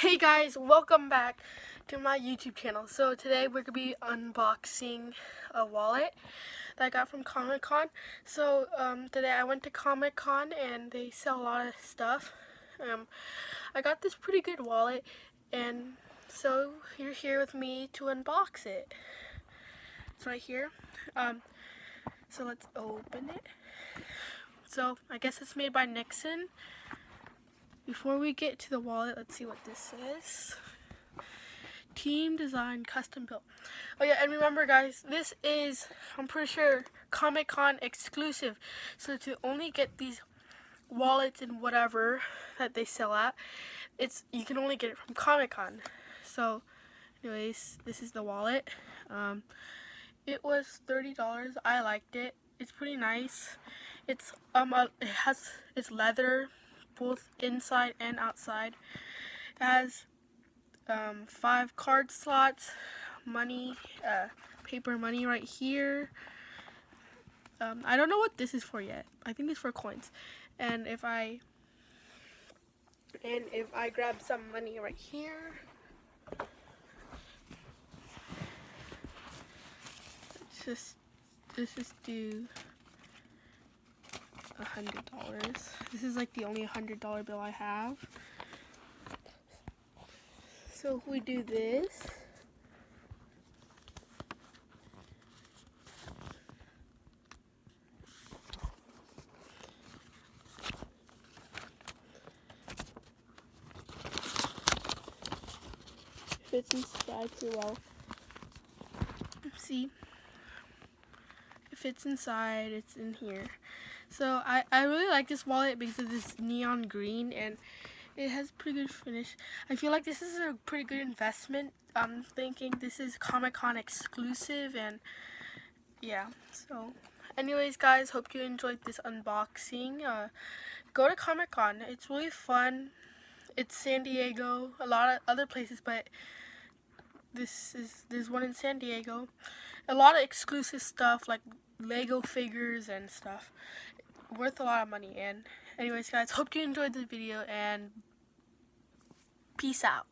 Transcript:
Hey guys, welcome back to my YouTube channel. So today we're going to be unboxing a wallet that I got from Comic Con. So today I went to Comic Con and they sell a lot of stuff. I got this pretty good wallet, and so you're here with me to unbox it. It's right here. So let's open it. So I guess it's made by Nixon. Before we get to the wallet, let's see what this is. Team design, custom built. Oh yeah, and remember guys, this is, I'm pretty sure, Comic Con exclusive. So to only get these wallets and whatever that they sell at, you can only get it from Comic Con. So anyways, this is the wallet. It was $30. I liked it. It's pretty nice. It's it's leather, both inside and outside. It has 5 card slots, money, paper money right here. I don't know what this is for yet. I think it's for coins. And if I grab some money right here, let's just do $100. This is like the only $100 bill I have. So if we do this, fits inside pretty well. See, it fits inside, it's in here. So I really like this wallet because of this neon green, and it has pretty good finish. I feel like this is a pretty good investment. I'm thinking this is Comic-Con exclusive, and yeah. So anyways guys, hope you enjoyed this unboxing. Go to Comic-Con. It's really fun. It's San Diego, a lot of other places, but there's one in San Diego. A lot of exclusive stuff like Lego figures and stuff. Worth a lot of money. And anyways guys, hope you enjoyed the video, and peace out.